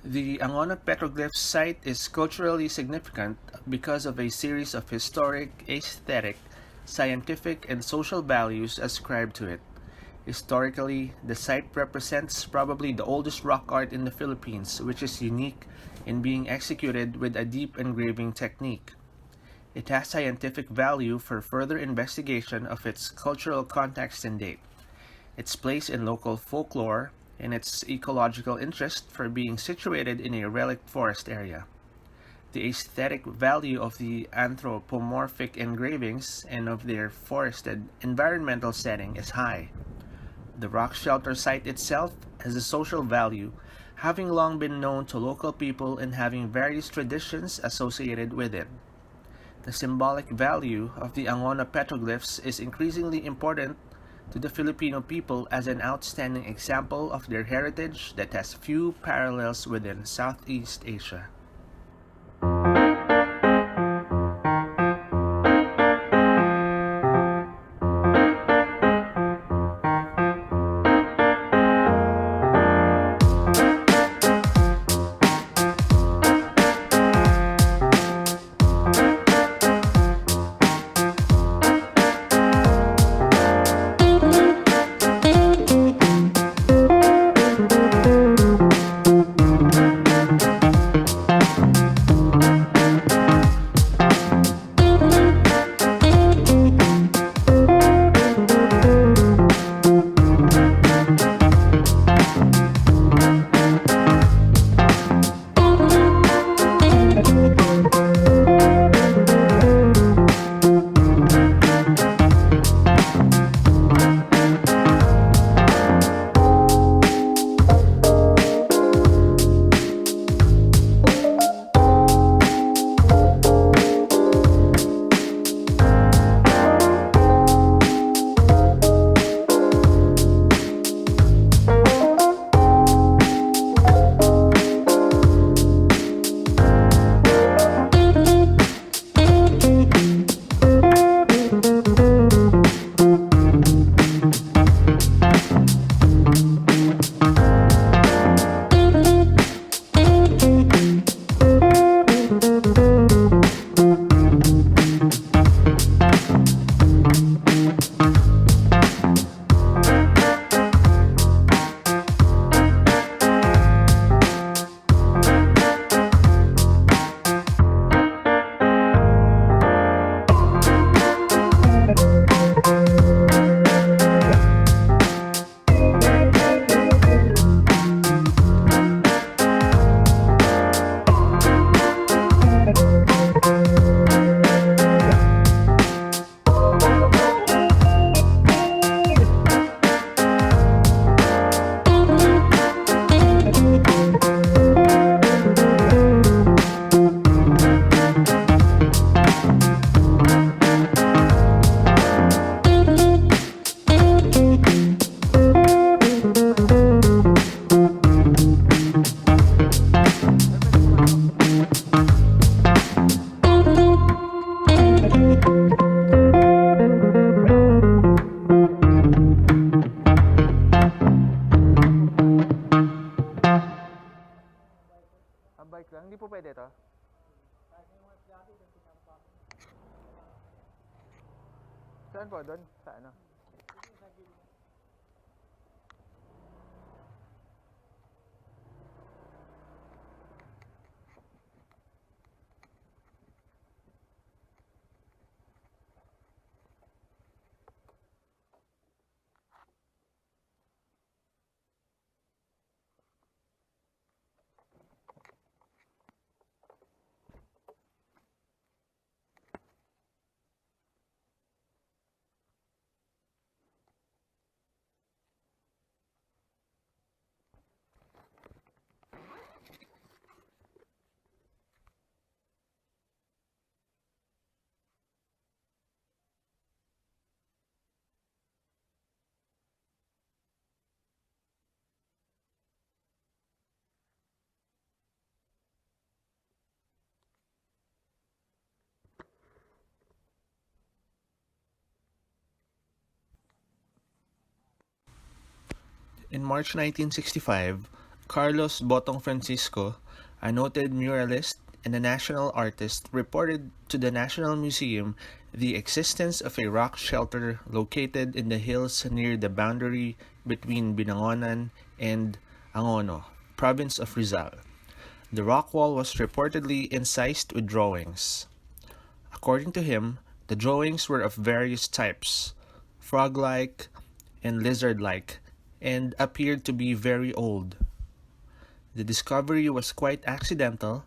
The Angono Petroglyphs site is culturally significant because of a series of historic, aesthetic, scientific, and social values ascribed to it. Historically, the site represents probably the oldest rock art in the Philippines, which is unique in being executed with a deep engraving technique. It has scientific value for further investigation of its cultural context and date, its place in local folklore, and its ecological interest for being situated in a relic forest area. The aesthetic value of the anthropomorphic engravings and of their forested environmental setting is high. The rock shelter site itself has a social value, having long been known to local people and having various traditions associated with it. The symbolic value of the Angono petroglyphs is increasingly important to the Filipino people as an outstanding example of their heritage that has few parallels within Southeast Asia. Bike lang, hindi po pwede to. Saan po? Doon? Sa ano? In March 1965, Carlos Botong Francisco, a noted muralist and a national artist, reported to the National Museum the existence of a rock shelter located in the hills near the boundary between Binangonan and Angono, province of Rizal. The rock wall was reportedly incised with drawings. According to him, the drawings were of various types, frog-like and lizard-like, and appeared to be very old. The discovery was quite accidental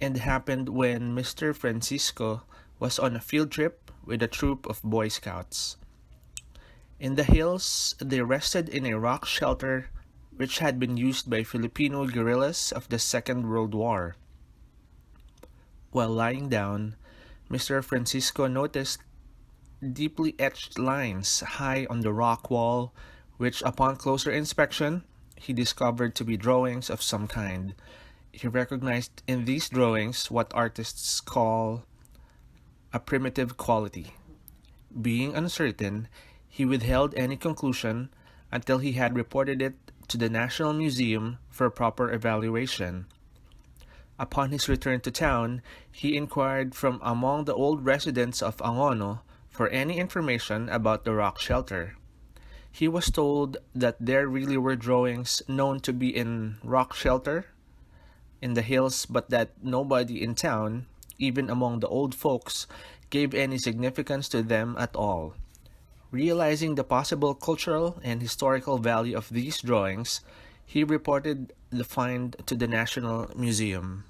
and happened when Mr. Francisco was on a field trip with a troop of Boy Scouts. In the hills, they rested in a rock shelter which had been used by Filipino guerrillas of the Second World War. While lying down, Mr. Francisco noticed deeply etched lines high on the rock wall, which upon closer inspection, he discovered to be drawings of some kind. He recognized in these drawings what artists call a primitive quality. Being uncertain, he withheld any conclusion until he had reported it to the National Museum for proper evaluation. Upon his return to town, he inquired from among the old residents of Angono for any information about the rock shelter. He was told that there really were drawings known to be in rock shelter in the hills, but that nobody in town, even among the old folks, gave any significance to them at all. Realizing the possible cultural and historical value of these drawings, he reported the find to the National Museum.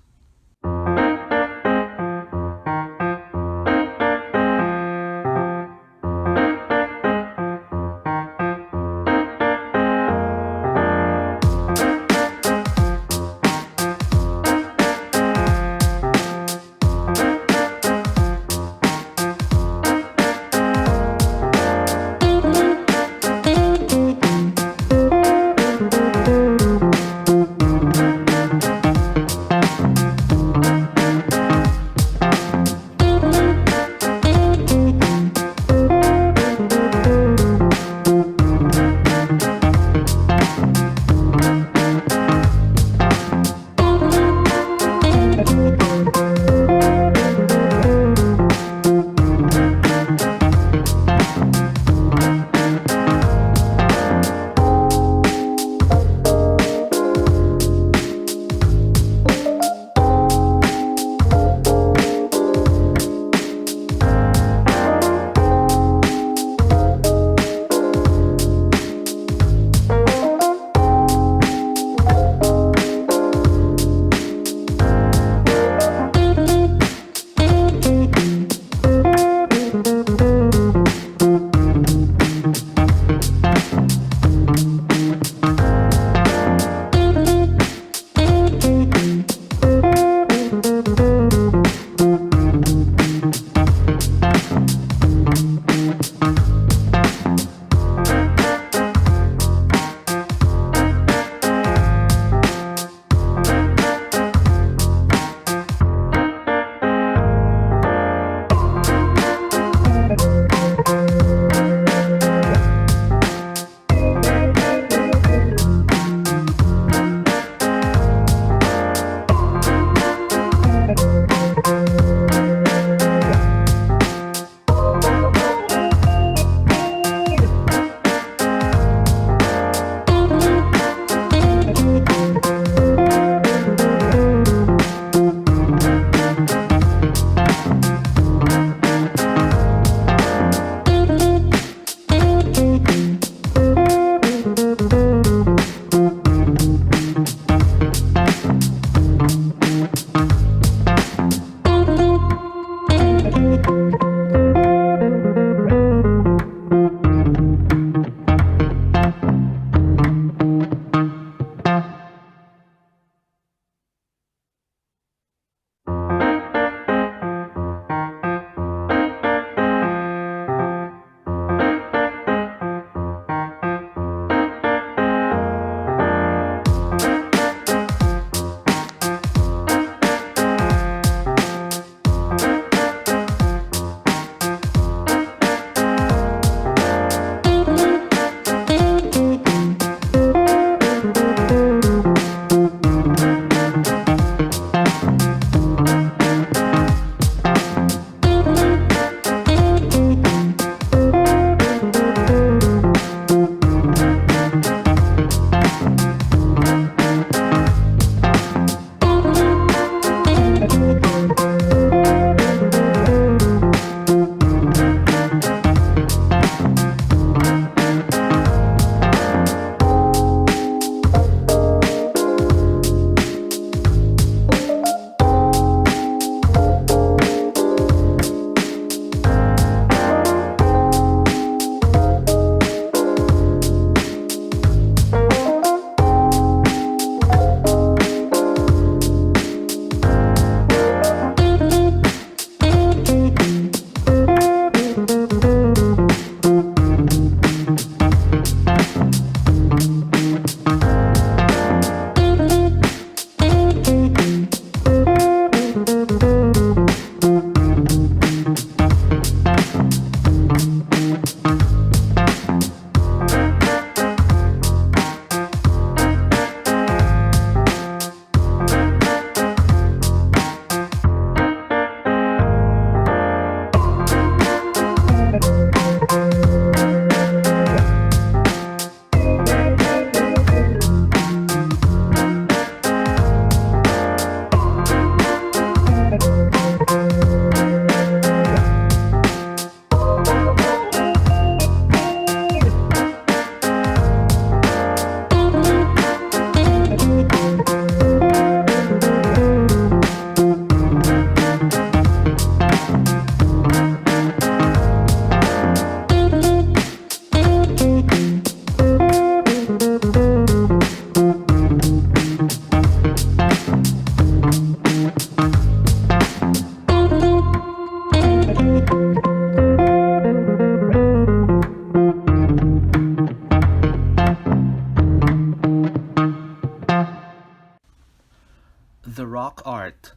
Rock art.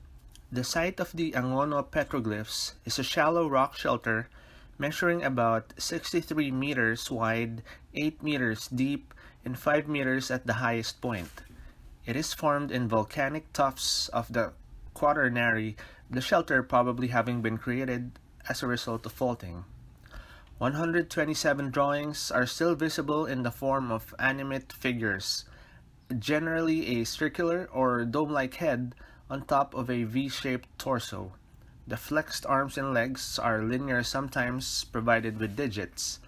The site of the Angono Petroglyphs is a shallow rock shelter measuring about 63 meters wide, 8 meters deep, and 5 meters at the highest point. It is formed in volcanic tuffs of the Quaternary, the shelter probably having been created as a result of faulting. 127 drawings are still visible in the form of animate figures, generally a circular or dome-like head on top of a V-shaped torso. The flexed arms and legs are linear, sometimes provided with digits.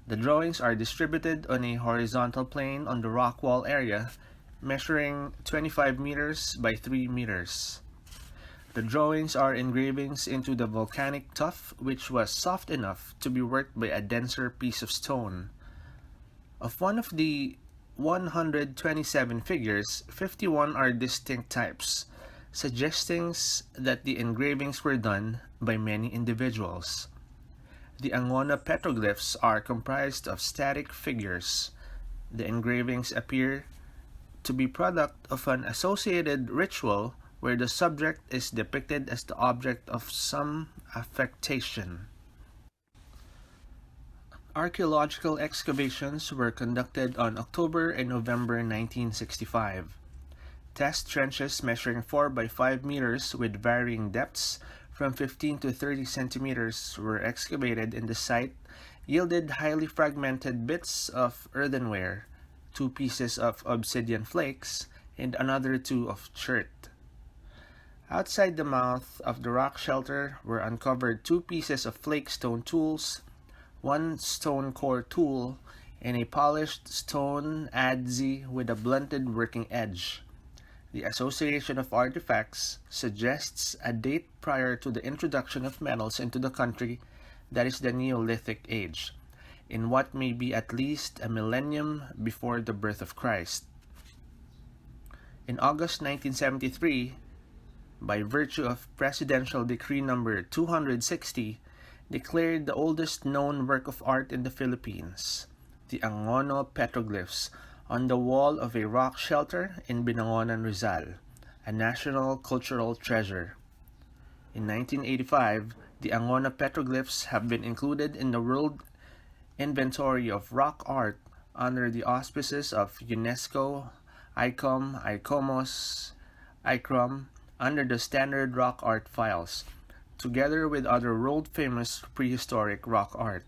The drawings are distributed on a horizontal plane on the rock wall area, measuring 25 meters by 3 meters. The drawings are engravings into the volcanic tuff, which was soft enough to be worked by a denser piece of stone. Of one of the 127 figures, 51 are distinct types, suggesting that the engravings were done by many individuals. The Angono petroglyphs are comprised of static figures. The engravings appear to be product of an associated ritual where the subject is depicted as the object of some affectation. Archaeological excavations were conducted on October and November 1965. Test trenches measuring 4 by 5 meters with varying depths from 15 to 30 centimeters were excavated in the site, yielded highly fragmented bits of earthenware, 2 pieces of obsidian flakes, and another 2 of chert. Outside the mouth of the rock shelter were uncovered 2 pieces of flake stone tools, 1 stone core tool, and a polished stone adze with a blunted working edge. The association of artifacts suggests a date prior to the introduction of metals into the country, that is the Neolithic age, in what may be at least a millennium before the birth of Christ. In August 1973, by virtue of Presidential Decree No. 260, declared the oldest known work of art in the Philippines, the Angono Petroglyphs, on the wall of a rock shelter in Binangonan, Rizal, a national cultural treasure. In 1985, the Angono Petroglyphs have been included in the World Inventory of Rock Art under the auspices of UNESCO, ICOM, ICOMOS, ICROM, under the Standard Rock Art Files, together with other world-famous prehistoric rock art.